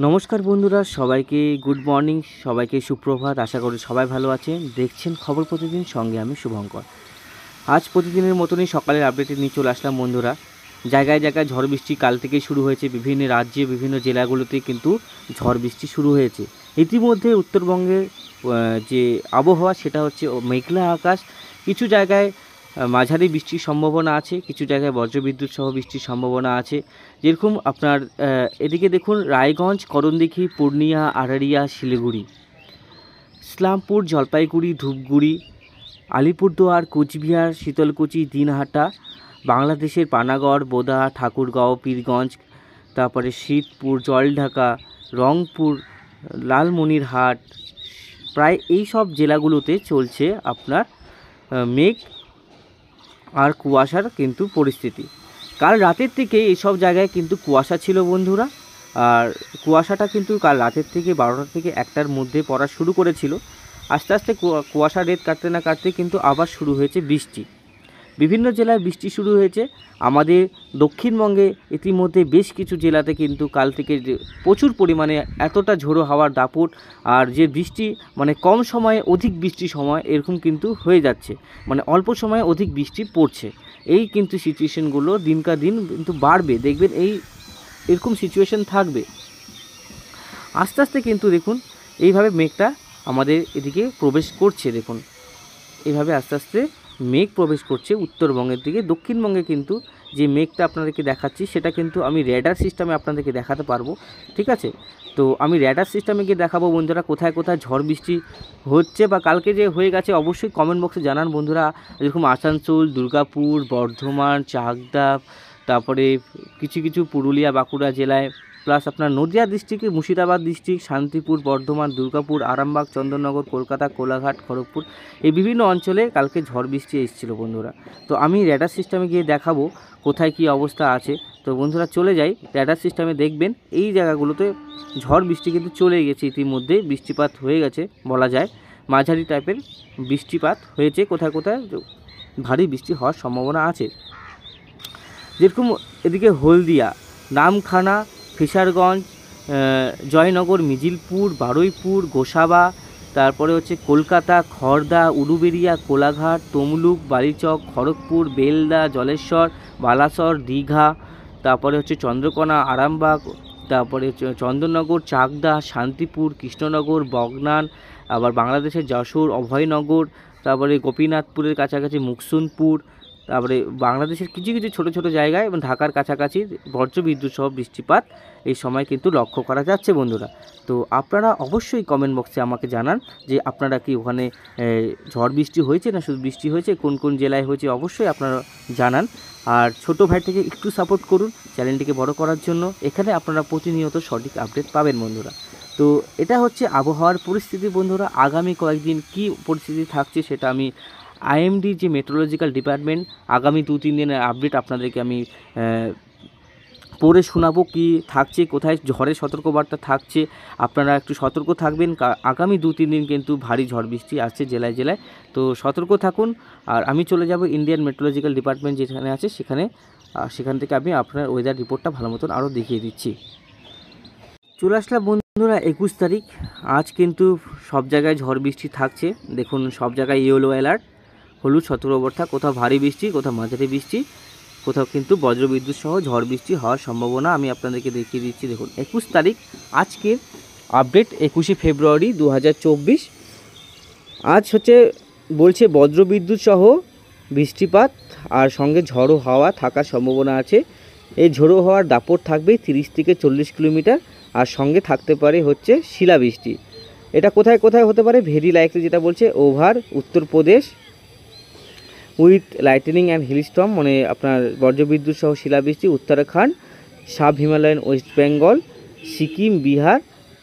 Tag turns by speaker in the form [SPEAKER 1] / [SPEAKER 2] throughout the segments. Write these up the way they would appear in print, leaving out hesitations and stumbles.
[SPEAKER 1] নমস্কার বন্ধুরা, সবাইকে গুড মর্নিং, সবাইকে সুপ্রভাত। আশা করি সবাই ভালো আছেন। দেখছেন খবর প্রতিদিন, সঙ্গে আমি শুভঙ্কর। আজ প্রতিদিনের মতনই সকালের আপডেটে নিয়ে চলে আসলাম বন্ধুরা। জায়গায় জায়গায় ঝড় বৃষ্টি কাল থেকেই শুরু হয়েছে। বিভিন্ন রাজ্যে বিভিন্ন জেলাগুলোতে কিন্তু ঝড় বৃষ্টি শুরু হয়েছে। ইতিমধ্যে উত্তরবঙ্গের যে আবহাওয়া সেটা হচ্ছে মেঘলা আকাশ। কিছু জায়গায় মাঝারি বৃষ্টির সম্ভাবনা আছে, কিছু জায়গায় বজ্রবিদ্যুৎ সহ বৃষ্টির সম্ভাবনা আছে। যেরকম আপনার এদিকে দেখুন, রায়গঞ্জ, করণদিঘি, পূর্ণিয়া, আরারিয়া, শিলিগুড়ি, ইসলামপুর, জলপাইগুড়ি, ধূপগুড়ি, আলিপুরদুয়ার, কোচবিহার, শীতলকুচি, দিনহাটা, বাংলাদেশের পানাগড়, বোদা, ঠাকুরগাঁও, পীরগঞ্জ, তারপরে শীতপুর, জলঢাকা, রংপুর, লালমনিরহাট, প্রায় এই সব জেলাগুলোতে চলছে আপনার মেঘ আর কুয়াশার কিন্তু পরিস্থিতি। কাল রাতের থেকে এইসব জায়গায় কিন্তু কুয়াশা ছিল বন্ধুরা। আর কুয়াশাটা কিন্তু কাল রাতের থেকে 12টা থেকে 1টার মধ্যে পড়া শুরু করেছিল। আস্তে আস্তে কুয়াশা রেত কাটতে না কাটতে কিন্তু আবার শুরু হয়েছে বৃষ্টি। বিভিন্ন জেলায় বৃষ্টি শুরু হয়েছে। আমাদের দক্ষিণবঙ্গে ইতিমধ্যে বেশ কিছু জেলাতে কিন্তু কাল থেকে প্রচুর পরিমাণে এতটা ঝোড়ো হাওয়ার দাপট, আর যে বৃষ্টি মানে কম সময়ে অধিক বৃষ্টি সময় এরকম কিন্তু হয়ে যাচ্ছে, মানে অল্প সময়ে অধিক বৃষ্টি পড়ছে। এই কিন্তু সিচুয়েশনগুলো দিনকা দিন কিন্তু বাড়বে, দেখবেন এরকম সিচুয়েশন থাকবে। আস্তে আস্তে কিন্তু দেখুন এইভাবে মেঘটা আমাদের এদিকে প্রবেশ করছে। দেখুন এইভাবে আস্তে আস্তে মেঘ প্রবেশ করছে উত্তরবঙ্গের দিকে। দক্ষিণবঙ্গে কিন্তু যে মেঘটা আপনাদেরকে দেখাচ্ছি সেটা কিন্তু আমি র্যাডার সিস্টেমে আপনাদেরকে দেখাতে পারবো, ঠিক আছে? তো আমি র্যাডার সিস্টেমে গিয়ে দেখাবো বন্ধুরা কোথায় কোথায় ঝড় বৃষ্টি হচ্ছে বা কালকে যে হয়ে গেছে। অবশ্যই কমেন্ট বক্সে জানান বন্ধুরা। যেরকম আসানসোল, দুর্গাপুর, বর্ধমান, চাকদা, তারপরে কিছু কিছু পুরুলিয়া, বাঁকুড়া জেলায়, প্লাস আপনার নদিয়া ডিস্ট্রিক্টে, মুর্শিদাবাদ ডিস্ট্রিক্ট, শান্তিপুর, বর্ধমান, দুর্গাপুর, আরামবাগ, চন্দননগর, কলকাতা, কোলাঘাট, খড়গপুর, এই বিভিন্ন অঞ্চলে কালকে ঝড় বৃষ্টি এসেছিলো বন্ধুরা। তো আমি র্যাডার সিস্টেমে গিয়ে দেখাবো কোথায় কী অবস্থা আছে। তো বন্ধুরা চলে যাই র্যাডার সিস্টেমে, দেখবেন এই জায়গাগুলোতে ঝড় বৃষ্টি কিন্তু চলে গেছে। ইতিমধ্যে বৃষ্টিপাত হয়ে গেছে বলা যায়, মাঝারি টাইপের বৃষ্টিপাত হয়েছে। কোথায় কোথায় ভারী বৃষ্টি হওয়ার সম্ভাবনা আছে। যেরকম এদিকে হলদিয়া, নামখানা, ফিশারগঞ্জ, জয়নগর, মিজিলপুর, বারুইপুর, গোসাবা, তারপরে হচ্ছে কলকাতা, খড়দা, উলুবেড়িয়া, কোলাঘাট, তমলুক, বালিচক, খড়গপুর, বেলদা, জলেশ্বর, বালাসর, দীঘা, তারপরে হচ্ছে চন্দ্রকোনা, আরামবাগ, তারপরে চন্দননগর, চাকদা, শান্তিপুর, কৃষ্ণনগর, বগনান, আবার বাংলাদেশের যশোর, অভয়নগর, তারপরে গোপীনাথপুরের কাছাকাছি মুকসুনপুর, তারপরে বাংলাদেশের কিছু কিছু ছোটো ছোটো জায়গায় এবং ঢাকার কাছাকাছি বজ্রবিদ্যুৎ সহ বৃষ্টিপাত এই সময় কিন্তু লক্ষ্য করা যাচ্ছে বন্ধুরা। তো আপনারা অবশ্যই কমেন্ট বক্সে আমাকে জানান যে আপনারা কি ওখানে ঝড় বৃষ্টি হয়েছে না শুধু বৃষ্টি হয়েছে, কোন কোন জেলায় হয়েছে অবশ্যই আপনারা জানান। আর ছোটো ভাই থেকে একটু সাপোর্ট করুন চ্যানেলটিকে বড় করার জন্য। এখানে আপনারা প্রতিনিয়ত সঠিক আপডেট পাবেন বন্ধুরা। তো এটা হচ্ছে আবহাওয়ার পরিস্থিতি বন্ধুরা। আগামী কয়েকদিন কী পরিস্থিতি থাকছে সেটা আমি আইএমডি যে মেট্রোলজিক্যাল ডিপার্টমেন্ট আগামী 2-3 দিনের আপডেট আপনাদেরকে আমি পড়ে শোনাবো কি থাকছে, কোথায় ঝড়ের সতর্কবার্তা থাকছে। আপনারা একটু সতর্ক থাকবেন। আগামী 2-3 দিন কিন্তু ভারী ঝড় বৃষ্টি আসছে জেলায় জেলায়, তো সতর্ক থাকুন। আর আমি চলে যাব ইন্ডিয়ান মেট্রোলজিক্যাল ডিপার্টমেন্ট যেখানে আছে সেখান থেকে আমি আপনার ওয়েদার রিপোর্টটা ভালো মতন আরও দেখিয়ে দিচ্ছি। চলে আসলাম বন্ধুরা 21 তারিখ। আজ কিন্তু সব জায়গায় ঝড় বৃষ্টি থাকছে। দেখুন সব জায়গায় ইয়েলো অ্যালার্ট, হলুদ সতর্কবার্তা, কোথাও ভারী বৃষ্টি, কোথাও মাঝারি বৃষ্টি, কোথাও কিন্তু বজ্রবিদ্যুৎ সহ ঝড় বৃষ্টি হওয়ার সম্ভাবনা আমি আপনাদেরকে দেখিয়ে দিচ্ছি। দেখুন 21 তারিখ, আজকের আপডেট 21শে ফেব্রুয়ারি 2024। আজ হচ্ছে বলছে বজ্রবিদ্যুৎ সহ বৃষ্টিপাত আর সঙ্গে ঝড়ো হাওয়া থাকার সম্ভাবনা আছে। এই ঝড়ো হাওয়ার দাপট থাকবে 30 থেকে 40 কিলোমিটার, আর সঙ্গে থাকতে পারে হচ্ছে শিলাবৃষ্টি। এটা কোথায় কোথায় হতে পারে ভেরি লাইকলি, যেটা বলছে over Uttar Pradesh with lightning and hailstorm, মানে আপনার বজ্রবিদ্যুৎ সহ শিলাবৃষ্টি, উত্তরাখণ্ড, সাব হিমালয়ান ওয়েস্ট বেঙ্গল, সিকিম, বিহার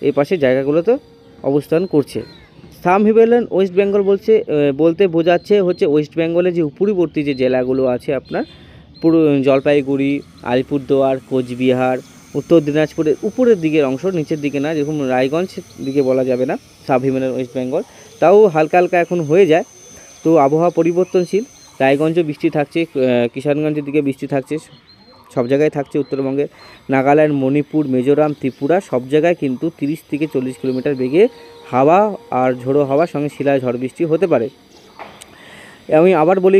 [SPEAKER 1] এই পাশে জায়গাগুলোতে অবস্থান করছে। সাব হিমালয়ান ওয়েস্ট বেঙ্গল বলতে বোঝাচ্ছে হচ্ছে ওয়েস্ট বেঙ্গলের যে উপরিবর্তী যে জেলাগুলো আছে আপনার পুরো জলপাইগুড়ি, আলিপুরদুয়ার, কোচবিহার, উত্তর দিনাজপুরের উপরের দিকের অংশ, নিচের দিকে না, যেরকম রায়গঞ্জ দিকে বলা যাবে না সাব হিমালয়ান ওয়েস্ট বেঙ্গল, তাও হালকা হালকা এখন হয়ে যায়। তো আবহাওয়া পরিবর্তনশীল, রায়গঞ্জে বৃষ্টি থাকছে, কিষানগঞ্জের দিকে বৃষ্টি থাকছে, সব জায়গায় থাকছে উত্তরবঙ্গে। নাগাল্যান্ড, মণিপুর, মিজোরাম, ত্রিপুরা সব জায়গায় কিন্তু 30 থেকে 40 কিলোমিটার বেগে হাওয়া আর ঝোড়ো হাওয়ার সঙ্গে শিলায় ঝড় বৃষ্টি হতে পারে। আমি আবার বলি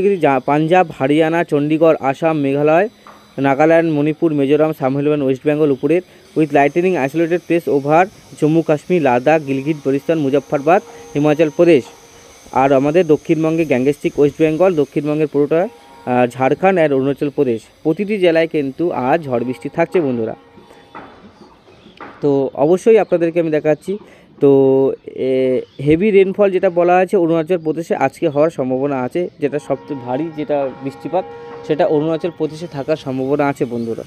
[SPEAKER 1] পাঞ্জাব, হরিয়ানা, চণ্ডীগড়, আসাম, মেঘালয়, নাগাল্যান্ড, মণিপুর, মিজোরাম, সামহিলবান, ওয়েস্ট বেঙ্গল উপরের with lightning isolated place over Jammu Kashmir, Ladakh, Gilgit Baltistan, Muzaffarabad, Himachal Pradesh. আর আমাদের দক্ষিণবঙ্গে গ্যাংস্টিক ওয়েস্ট বেঙ্গল, দক্ষিণবঙ্গের পুরোটা ঝাড়খণ্ড আর অরুণাচল প্রদেশ প্রতিটি জেলায় কিন্তু আজ ঝড় বৃষ্টি থাকছে বন্ধুরা। তো অবশ্যই আপনাদেরকে আমি দেখাচ্ছি। তো হেভি রেনফল যেটা বলা আছে অরুণাচল প্রদেশে আজকে হওয়ার সম্ভাবনা আছে, যেটা সবচেয়ে ভারী যেটা বৃষ্টিপাত সেটা অরুণাচল প্রদেশে থাকার সম্ভাবনা আছে বন্ধুরা।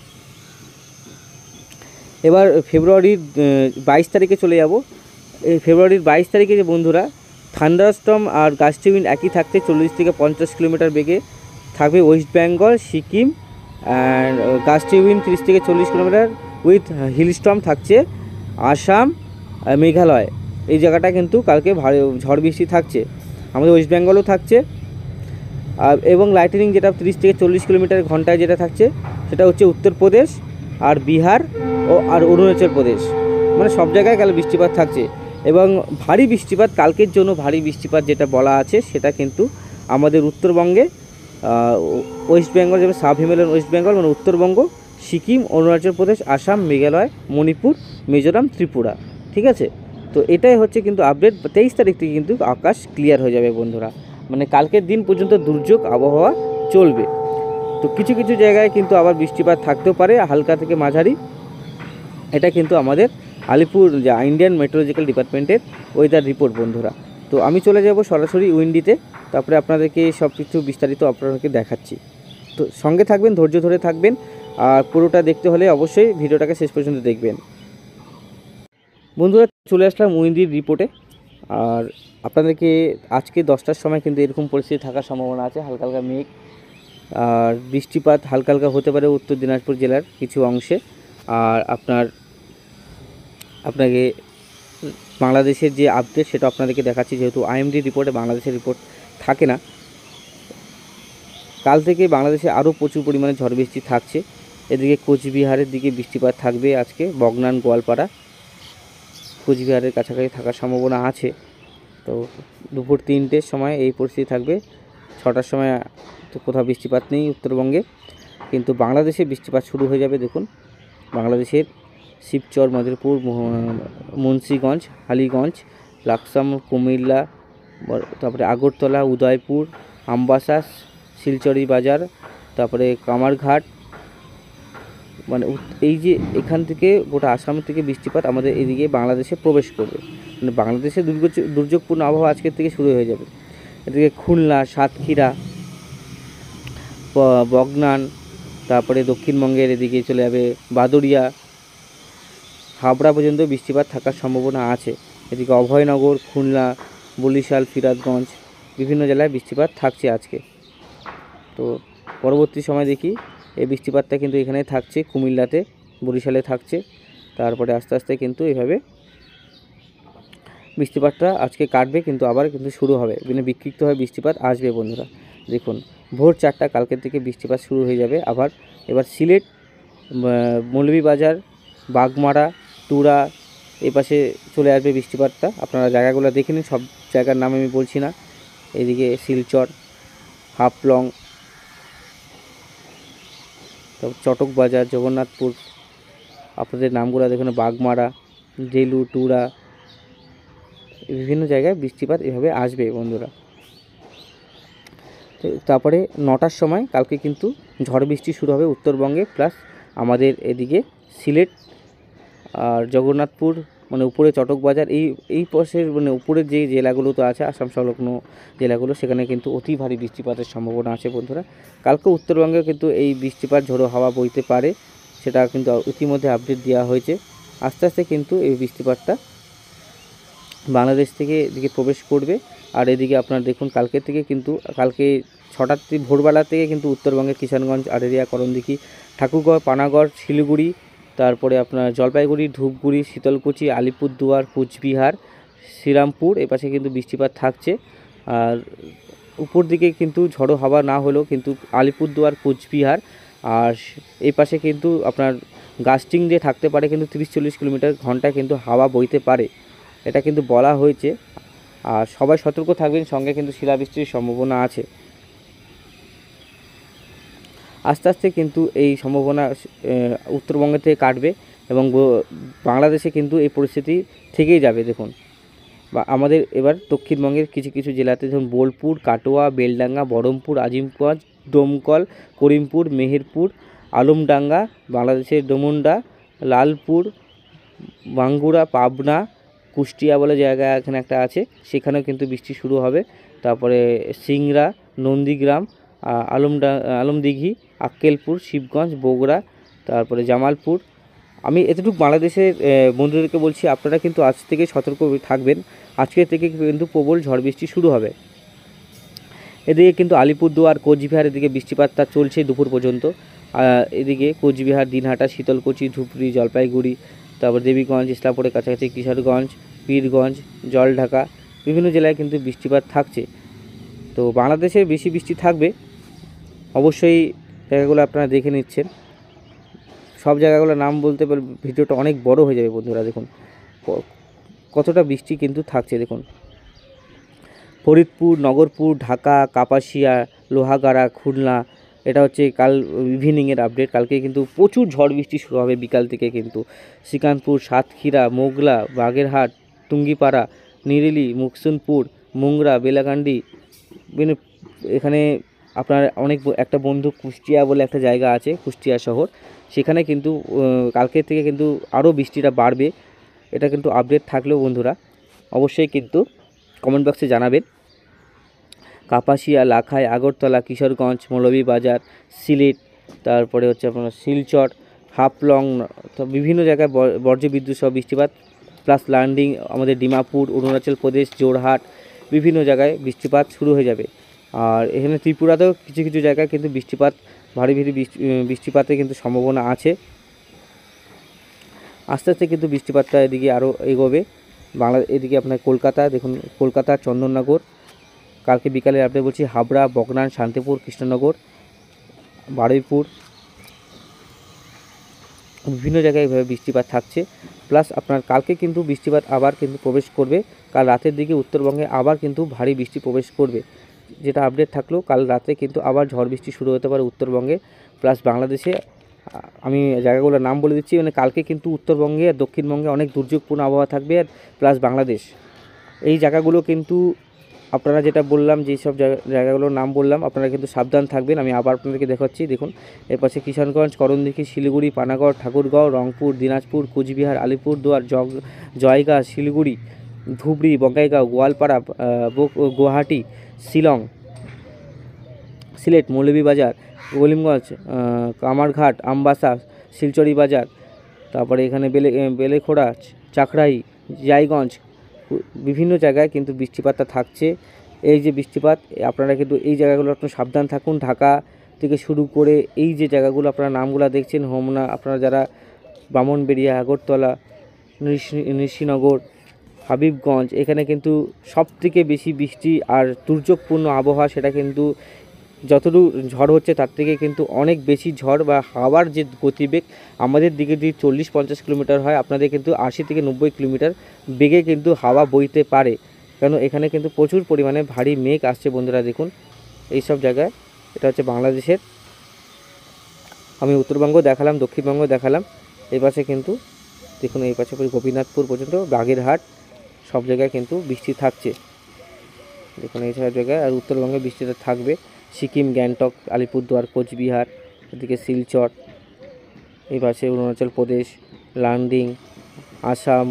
[SPEAKER 1] এবার ফেব্রুয়ারির 22 তারিখে চলে যাব। এই ফেব্রুয়ারির 22 তারিখে যে বন্ধুরা থান্ডারস্টর্ম আর গাস্টি উইন্ড একই থাকতে 40 থেকে 50 কিলোমিটার বেগে থাকবে West Bengal, Sikkim, and gusty wind 30 থেকে 40 কিলোমিটার উইথ হিলস্টর্ম থাকছে আসাম, মেঘালয়। এই জায়গাটা কিন্তু কালকে ভারী ঝড় বৃষ্টি থাকছে, আমাদের ওয়েস্ট বেঙ্গলও থাকছে। এবং লাইটনিং যেটা 30 থেকে 40 কিলোমিটার ঘন্টায় যেটা থাকছে সেটা হচ্ছে উত্তরপ্রদেশ আর বিহার আর অরুণাচল প্রদেশ, মানে সব জায়গায় কাল বৃষ্টিপাত থাকছে। এবং ভারী বৃষ্টিপাত কালকের জন্য ভারী বৃষ্টিপাত যেটা বলা আছে সেটা কিন্তু আমাদের উত্তরবঙ্গে ওয়েস্ট বেঙ্গল, যেমন সাব হিমালয়ান ওয়েস্ট বেঙ্গল মানে উত্তরবঙ্গ, সিকিম, অরুণাচল প্রদেশ, আসাম, মেঘালয়, মণিপুর, মিজোরাম, ত্রিপুরা। ঠিক আছে, তো এটাই হচ্ছে কিন্তু আপডেট। 23 তারিখ থেকে কিন্তু আকাশ ক্লিয়ার হয়ে যাবে বন্ধুরা, মানে কালকের দিন পর্যন্ত দুর্যোগ আবহাওয়া চলবে। তো কিছু কিছু জায়গায় কিন্তু আবার বৃষ্টিপাত থাকতেও পারে হালকা থেকে মাঝারি। এটা কিন্তু আমাদের আলিপুর যে ইন্ডিয়ান মেট্রোলজিক্যাল ডিপার্টমেন্টের ওয়েদার রিপোর্ট বন্ধুরা। তো আমি চলে যাব সরাসরি উইন্ডিতে, তারপরে আপনাদেরকে সব কিছু বিস্তারিত আপনাদেরকে দেখাচ্ছি। তো সঙ্গে থাকবেন, ধৈর্য ধরে থাকবেন, আর পুরোটা দেখতে হলে অবশ্যই ভিডিওটাকে শেষ পর্যন্ত দেখবেন বন্ধুরা। চলে আসলাম উইন্ডির রিপোর্টে। আর আপনাদেরকে আজকে 10টার সময় কিন্তু এরকম পরিস্থিতি থাকার সম্ভাবনা আছে, হালকা হালকা মেঘ আর বৃষ্টিপাত হালকা হালকা হতে পারে উত্তর দিনাজপুর জেলার কিছু অংশে। আর আপনাকে বাংলাদেশের যে আপডেট সেটা আপনাদেরকে দেখাচ্ছি, যেহেতু আইএমডি রিপোর্টে বাংলাদেশের রিপোর্ট থাকে না। কাল থেকে বাংলাদেশে আরও প্রচুর পরিমাণে ঝড় বৃষ্টি থাকছে। এদিকে কোচবিহারের দিকে বৃষ্টিপাত থাকবে আজকে, বগনান, গোয়ালপাড়া, কোচবিহারের কাছাকাছি থাকার সম্ভাবনা আছে। তো দুপুর 3টের সময় এই পরিস্থিতি থাকবে, 6টার সময় তো কোথাও বৃষ্টিপাত নেই উত্তরবঙ্গে, কিন্তু বাংলাদেশে বৃষ্টিপাত শুরু হয়ে যাবে। দেখুন বাংলাদেশের শিবচর, মধুপুর, মুন্সিগঞ্জ, হালিগঞ্জ, লাকসাম, কুমিল্লা, তারপরে আগরতলা, উদয়পুর, আমবাসা, শিলচরি বাজার, তারপরে কামারঘাট, মানে এই যে এখান থেকে গোটা আসাম থেকে বৃষ্টিপাত আমাদের এদিকে বাংলাদেশে প্রবেশ করবে, মানে বাংলাদেশে দুর্যোগপূর্ণ আবহাওয়া আজকের থেকে শুরু হয়ে যাবে। এদিকে খুলনা, সাতক্ষীরা, বগনান, তারপরে দক্ষিণবঙ্গের এদিকে চলে যাবে বাদুড়িয়া, হাবড়া পর্যন্ত বৃষ্টিপাত থাকার সম্ভাবনা আছে। এদিকে অভয়নগর, খুলনা, বরিশাল, ফিরাদগঞ্জ বিভিন্ন জেলায় বৃষ্টিপাত থাকছে আজকে। তো পরবর্তী সময় দেখি এই বৃষ্টিপাতটা কিন্তু এখানে থাকছে, কুমিল্লাতে, বরিশালে থাকছে। তারপরে আস্তে আস্তে কিন্তু এইভাবে বৃষ্টিপাতটা আজকে কাটবে, কিন্তু আবার কিন্তু শুরু হবে, মানে বিক্ষিপ্তভাবে বৃষ্টিপাত আসবে বন্ধুরা। দেখুন ভোর 4টা কালকের থেকে বৃষ্টিপাত শুরু হয়ে যাবে আবার। এবার সিলেট, মৌলভীবাজার, বাগমারা, তুরা এই পাশে চলে আসবে বৃষ্টিপাতটা। আপনারা জায়গাগুলো দেখে নিন, সব জায়গার নাম আমি বলছি না। এদিকে শিলচর, হাফলং, তারপর চটক বাজার, জগন্নাথপুর, আপনাদের নামগুলো দেখুন, বাগমারা, জেলু, টুরা, বিভিন্ন জায়গায় বৃষ্টিপাত এভাবে আসবে বন্ধুরা। তারপরে 9টার সময় কালকে কিন্তু ঝড় বৃষ্টি শুরু হবে উত্তরবঙ্গে, প্লাস আমাদের এদিকে সিলেট আর জগন্নাথপুর, মানে উপরে চটক বাজার, এই পাশের মানে উপরের যে জেলাগুলো তো আছে আসাম সংলগ্ন জেলাগুলো, সেখানে কিন্তু অতি ভারী বৃষ্টিপাতের সম্ভাবনা আছে বন্ধুরা। কালকে উত্তরবঙ্গে কিন্তু এই বৃষ্টিপাত ঝোড়ো হাওয়া বইতে পারে, সেটা কিন্তু ইতিমধ্যে আপডেট দেওয়া হয়েছে। আস্তে আস্তে কিন্তু এই বৃষ্টিপাতটা বাংলাদেশ থেকে এদিকে প্রবেশ করবে। আর এদিকে আপনার দেখুন কালকে থেকে কিন্তু কালকে 6টার ভোরবেলা থেকে কিন্তু উত্তরবঙ্গের কিষানগঞ্জ, আড়েরিয়া, করণদিঘি, ঠাকুরগাঁও, পানাগড়, শিলিগুড়ি, তারপরে আপনার জলপাইগুড়ি, ধূপগুড়ি, শীতলকুচি, আলিপুরদুয়ার, কোচবিহার, শ্রীরামপুর এপাশে কিন্তু বৃষ্টিপাত থাকছে। আর উপর দিকে কিন্তু ঝড়ো হাওয়া না হলেও কিন্তু আলিপুরদুয়ার, কোচবিহার আর এই পাশে কিন্তু আপনার গাস্টিং দিয়ে থাকতে পারে কিন্তু 30-40 কিলোমিটার ঘন্টায় কিন্তু হাওয়া বইতে পারে, এটা কিন্তু বলা হয়েছে। আর সবাই সতর্ক থাকবেন, সঙ্গে কিন্তু শিলাবৃষ্টির সম্ভাবনা আছে। আস্তে আস্তে কিন্তু এই সম্ভাবনা উত্তরবঙ্গ থেকে কাটবে এবং বাংলাদেশে কিন্তু এই পরিস্থিতি থেকেই যাবে। দেখুন বা আমাদের এবার দক্ষিণবঙ্গের কিছু কিছু জেলাতে যেমন বোলপুর, কাটোয়া, বেলডাঙ্গা, বহরমপুর, আজিমগঞ্জ, ডোমকল, করিমপুর, মেহেরপুর, আলমডাঙ্গা, বাংলাদেশের ডোমুন্ডা, লালপুর, বাঙ্গুরা, পাবনা, কুষ্টিয়া বলে জায়গা এখানে একটা আছে, সেখানেও কিন্তু বৃষ্টি শুরু হবে। তারপরে সিংড়া, নন্দীগ্রাম, আলমদিঘি, আক্কেলপুর, শিবগঞ্জ, বগুড়া, তারপরে জামালপুর। আমি এতটুকু বাংলাদেশের বন্ধুদেরকে বলছি, আপনারা কিন্তু আজ থেকে সতর্ক থাকবেন। আজকে থেকে কিন্তু প্রবল ঝড় বৃষ্টি শুরু হবে। এদিকে কিন্তু আলিপুরদুয়ার, কোচবিহার এদিকে বৃষ্টিপাতটা চলছে দুপুর পর্যন্ত। এদিকে কোচবিহার, দিনহাটা, শীতলকুচি, ধুপড়ি, জলপাইগুড়ি, তারপর দেবীগঞ্জ, ইসলামপুরের কাছাকাছি কিশোরগঞ্জ, পীরগঞ্জ, জলঢাকা বিভিন্ন জেলায় কিন্তু বৃষ্টিপাত থাকছে। তো বাংলাদেশে বেশি বৃষ্টি থাকবে, অবশ্যই জায়গাগুলো আপনারা দেখে নিচ্ছেন। সব জায়গাগুলোর নাম বলতে ভিডিওটা অনেক বড় হয়ে যাবে বন্ধুরা। দেখুন কতটা বৃষ্টি কিন্তু থাকছে। দেখুন ফরিদপুর, নগরপুর, ঢাকা, কাপাসিয়া, লোহাগাড়া, খুলনা, এটা হচ্ছে কাল ইভিনিংয়ের আপডেট। কালকে কিন্তু প্রচুর ঝড় বৃষ্টি শুরু হবে বিকাল থেকে কিন্তু। শ্রীকান্তপুর, সাতক্ষীরা, মোগলা, বাগেরহাট, টুঙ্গিপাড়া, নিরিলি, মুকসুনপুর, মুংরা, বেলাকান্দি, এখানে আপনার একটা বন্ধু কুষ্টিয়া বলে একটা জায়গা আছে, কুষ্টিয়া শহর, সেখানে কিন্তু কালকে থেকে কিন্তু আরও বৃষ্টিটা বাড়বে। এটা কিন্তু আপডেট থাকলেও বন্ধুরা অবশ্যই কিন্তু কমেন্ট বক্সে জানাবেন। কাপাসিয়া, লাখাই, আগরতলা, কিশোরগঞ্জ, মৌলভীবাজার, সিলেট, তারপরে হচ্ছে আপনার শিলচর, হাফলং, তো বিভিন্ন জায়গায় বজ্রবিদ্যুৎ সহ বৃষ্টিপাত, প্লাস ল্যান্ডিং আমাদের ডিমাপুর, অরুণাচল প্রদেশ, জোরহাট বিভিন্ন জায়গায় বৃষ্টিপাত শুরু হয়ে যাবে। আর এখানে ত্রিপুরাতেও কিছু কিছু জায়গায় কিন্তু ভারী বৃষ্টিপাতের কিন্তু সম্ভাবনা আছে। আস্তে আস্তে কিন্তু বৃষ্টিপাতটা এদিকে আরও এগোবে। এদিকে আপনার কলকাতা, দেখুন কলকাতা, চন্দননগর, কালকে বিকালে আপনি বলছি হাবড়া, বগনান, শান্তিপুর, কৃষ্ণনগর, বারুইপুর, বিভিন্ন জায়গায় এভাবে বৃষ্টিপাত থাকছে। প্লাস আপনার কালকে কিন্তু বৃষ্টিপাত আবার কিন্তু প্রবেশ করবে। কাল রাতের দিকে উত্তরবঙ্গে আবার কিন্তু ভারী বৃষ্টি প্রবেশ করবে, যেটা আপডেট থাকলেও কাল রাতে কিন্তু আবার ঝড় বৃষ্টি শুরু হতে পারে উত্তরবঙ্গে প্লাস বাংলাদেশে। আমি জায়গাগুলোর নাম বলে দিচ্ছি, মানে কালকে কিন্তু উত্তরবঙ্গে আর দক্ষিণবঙ্গে অনেক দুর্যোগপূর্ণ আবহাওয়া থাকবে, আর প্লাস বাংলাদেশ এই জায়গাগুলো কিন্তু আপনারা যেটা বললাম, যেই সব জায়গাগুলোর নাম বললাম, আপনারা কিন্তু সাবধান থাকবেন। আমি আবার আপনাদেরকে দেখাচ্ছি। দেখুন এর পাশে কিষানগঞ্জ, করণদিঘি, শিলিগুড়ি, পানাগড়, ঠাকুরগাঁও, রংপুর, দিনাজপুর, কোচবিহার, আলিপুরদুয়ার, জয়গাঁ, শিলিগুড়ি, ধুবড়ি, বঙ্গাইগাঁও, গোয়ালপাড়া, গুয়াহাটি, শিলং, সিলেট, মৌলভীবাজার, করিমগঞ্জ, কামারঘাট, আমবাসা, শিলচরি বাজার, তারপরে এখানে বেলেখোড়া, চাকরাই, জায়গঞ্জ, বিভিন্ন জায়গায় কিন্তু বৃষ্টিপাতটা থাকছে। এই যে বৃষ্টিপাত, আপনারা কিন্তু এই জায়গাগুলো একটু সাবধান থাকুন। ঢাকা থেকে শুরু করে এই যে জায়গাগুলো আপনারা নামগুলো দেখছেন, হোমনা, আপনারা যারা ব্রাহ্মণবাড়িয়া, আগরতলা, নৃসিংহনগর, হাবিবগঞ্জ, এখানে কিন্তু সবথেকে বেশি বৃষ্টি আর দুর্যোগপূর্ণ আবহাওয়া, সেটা কিন্তু যতটুকু ঝড় হচ্ছে তার থেকে কিন্তু অনেক বেশি ঝড় বা হাওয়ার যে গতিবেগ আমাদের দিকে যদি 40-50 কিলোমিটার হয়, আপনাদের কিন্তু 80 থেকে 90 কিলোমিটার বেগে কিন্তু হাওয়া বইতে পারে। কেন এখানে কিন্তু প্রচুর পরিমাণে ভারী মেঘ আসছে বন্ধুরা। দেখুন এই সব জায়গায়, এটা হচ্ছে বাংলাদেশের। আমি উত্তরবঙ্গ দেখালাম, দক্ষিণবঙ্গ দেখালাম, এই পাশে কিন্তু দেখুন এই পাশে গোপীনাথপুর পর্যন্ত, বাগেরহাট, সব জায়গায় কিন্তু বৃষ্টি থাকছে। দেখুন এই সব জায়গায় আর উত্তরবঙ্গে বৃষ্টিটা থাকবে। সিকিম, গ্যাংটক, আলিপুরদুয়ার, কোচবিহার, এদিকে শিলচর, এই পাশে অরুণাচল প্রদেশ, লান্ডিং, আসাম,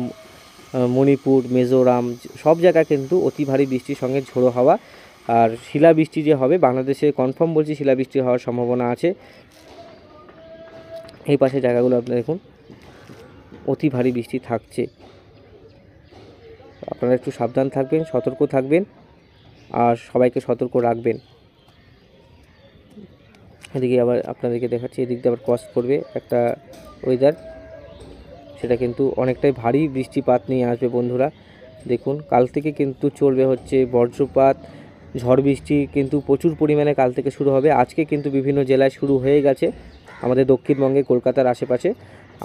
[SPEAKER 1] মণিপুর, মিজোরাম, সব জায়গায় কিন্তু অতি ভারী বৃষ্টির সঙ্গে ঝোড়ো হাওয়া আর শিলাবৃষ্টি যে হবে বাংলাদেশে কনফার্ম বলছি, শিলাবৃষ্টি হওয়ার সম্ভাবনা আছে। এই পাশে জায়গাগুলো আপনি দেখুন অতি ভারী বৃষ্টি থাকছে। আপনারা একটু সাবধান থাকবেন, সতর্ক থাকবেন আর সবাইকে সতর্ক রাখবেন। এদিকে আবার আপনাদেরকে দেখাচ্ছি, এদিক দিয়ে আবার ক্রস করবে একটা ওয়েদার, সেটা কিন্তু অনেকটাই ভারী বৃষ্টিপাত নিয়ে আসবে বন্ধুরা। দেখুন কাল থেকে কিন্তু চলবে হচ্ছে বজ্রপাত, ঝড় বৃষ্টি কিন্তু প্রচুর পরিমাণে কাল থেকে শুরু হবে। আজকে কিন্তু বিভিন্ন জেলায় শুরু হয়ে গেছে, আমাদের দক্ষিণবঙ্গে কলকাতার আশেপাশে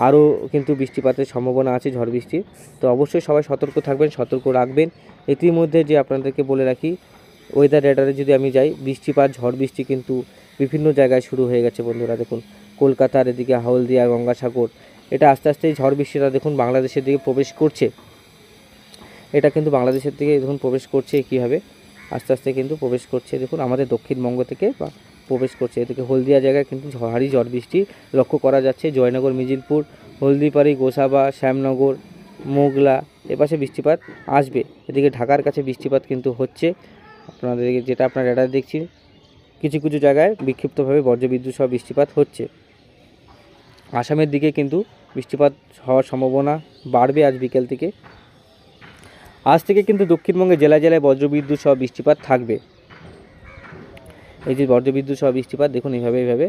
[SPEAKER 1] আরও কিন্তু বৃষ্টিপাতের সম্ভাবনা আছে, ঝড় বৃষ্টির। তো অবশ্যই সবাই সতর্ক থাকবেন, সতর্ক রাখবেন। ইতিমধ্যে যে আপনাদেরকে বলে রাখি, ওয়েদার রেডারে যদি আমি যাই, বৃষ্টিপাত ঝড় বৃষ্টি কিন্তু বিভিন্ন জায়গায় শুরু হয়ে গেছে বন্ধুরা। দেখুন কলকাতার এদিকে হাওলদিয়া, গঙ্গাসাগর, এটা আস্তে আস্তে ঝড় বৃষ্টিটা দেখুন বাংলাদেশের দিকে প্রবেশ করছে। এটা কিন্তু বাংলাদেশের দিকে দেখুন প্রবেশ করছে কীভাবে, আস্তে আস্তে কিন্তু প্রবেশ করছে। দেখুন আমাদের দক্ষিণবঙ্গ থেকে প্রবেশ করছে। এদিকে হলদিয়া জায়গায় কিন্তু ভারী ঝড় বৃষ্টি লক্ষ্য করা যাচ্ছে। জয়নগর, মিজিলপুর, হলদিপাড়ি, গোসাবা, শ্যামনগর, মোগলা এপাশে বৃষ্টিপাত আসবে। এদিকে ঢাকার কাছে বৃষ্টিপাত কিন্তু হচ্ছে, আপনাদের যেটা আপনার রেডার দেখছি। কিছু কিছু জায়গায় বিক্ষিপ্তভাবে বজ্রবিদ্যুৎ সহ বৃষ্টিপাত হচ্ছে। আসামের দিকে কিন্তু বৃষ্টিপাত হওয়ার সম্ভাবনা বাড়বে আজ বিকেল থেকে। আজ থেকে কিন্তু দক্ষিণবঙ্গে জেলায় জেলায় বজ্রবিদ্যুৎ সহ বৃষ্টিপাত থাকবে। এই যে বজ্রবিদ্যুৎ সহ বৃষ্টিপাত দেখুন এইভাবে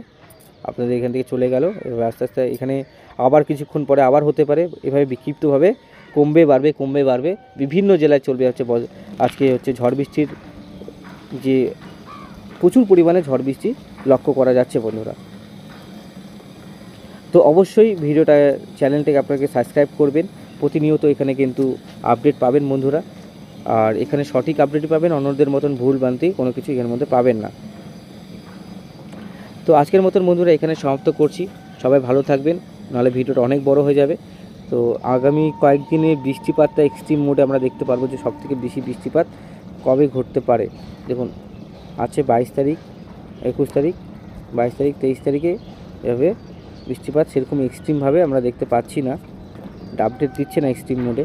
[SPEAKER 1] আপনাদের এখান থেকে চলে গেল। এবার আস্তে আস্তে এখানে আবার কিছুক্ষণ পরে আবার হতে পারে, এভাবে বিক্ষিপ্তভাবে কমবে বাড়বে বিভিন্ন জেলায় চলবে হচ্ছে আজকে হচ্ছে ঝড় বৃষ্টির যে প্রচুর পরিমাণে ঝড় বৃষ্টি লক্ষ্য করা যাচ্ছে বন্ধুরা। তো অবশ্যই ভিডিওটা চ্যানেলটাকে আপনাকে সাবস্ক্রাইব করবেন, প্রতিনিয়ত এখানে কিন্তু আপডেট পাবেন বন্ধুরা। আর এখানে সঠিক আপডেট পাবেন, অন্যদের মতন ভুল ভ্রান্তি কোনো কিছু এখানের মধ্যে পাবেন না। তো আজকের মতন বন্ধুরা এখানে সমাপ্ত করছি। সবাই ভালো থাকবেন, নাহলে ভিডিওটা অনেক বড় হয়ে যাবে। তো আগামী কয়েকদিনে বৃষ্টিপাতটা এক্সট্রিম মোডে আমরা দেখতে পারবো যে সবথেকে বেশি বৃষ্টিপাত কবে ঘটতে পারে। দেখুন আছে 22 তারিখ, 21 তারিখ, 22 তারিখ, 23 তারিখে এভাবে বৃষ্টিপাত সেরকম এক্সট্রিমভাবে আমরা দেখতে পাচ্ছি না, আপডেট দিচ্ছে না এক্সট্রিম মোডে।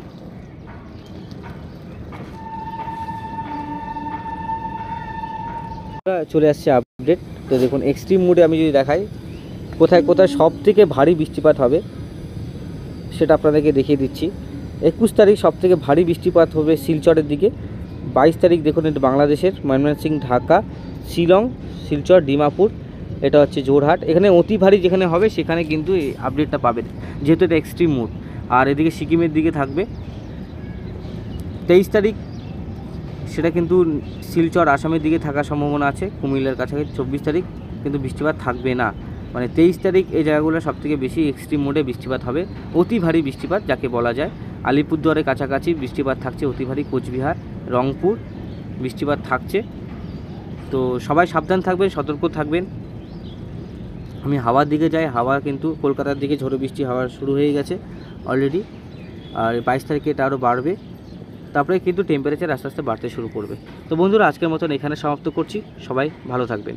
[SPEAKER 1] চলে আসছে আপডেট। তো দেখুন এক্সট্রিম মোডে আমি যদি দেখাই কোথায় কোথায় সব থেকে ভারী বৃষ্টিপাত হবে সেটা আপনাদেরকে দেখিয়ে দিচ্ছি। 21 তারিখ সব থেকে ভারী বৃষ্টিপাত হবে শিলচরের দিকে। 22 তারিখ দেখুন এটা বাংলাদেশের ময়মনসিং, ঢাকা, শিলং, শিলচর, ডিমাপুর, এটা হচ্ছে জোরহাট। এখানে অতি ভারী যেখানে হবে সেখানে কিন্তু এই আপডেটটা পাবেন, যেহেতু এটা এক্সট্রিম মোড। আর এদিকে সিকিমের দিকে থাকবে 23 তারিখ, সেটা কিন্তু শিলচর আসামের দিকে থাকার সম্ভাবনা আছে, কুমিল্লার কাছাকাছি। 24 তারিখ কিন্তু বৃষ্টিপাত থাকবে না, মানে 23 তারিখ এই জায়গাগুলো সবথেকে বেশি এক্সট্রিম মোডে বৃষ্টিপাত হবে, অতি ভারী বৃষ্টিপাত যাকে বলা যায়। আলিপুরদুয়ারের কাছাকাছি বৃষ্টিপাত থাকছে অতি ভারী, কোচবিহার, রংপুর বৃষ্টিপাত থাকছে। তো সবাই সাবধান থাকবেন, সতর্ক থাকবেন। আমি হাওয়ার দিকে যাই, হাওয়া কিন্তু কলকাতার দিকে ঝড়ো বৃষ্টি হাওয়া শুরু হয়ে গেছে অলরেডি। আর 22 তারিখে এটা আরও বাড়বে, তারপরে কিন্তু টেম্পারেচার আস্তে আস্তে বাড়তে শুরু করবে। তো বন্ধুরা আজকের মতন এখানে সমাপ্ত করছি, সবাই ভালো থাকবেন।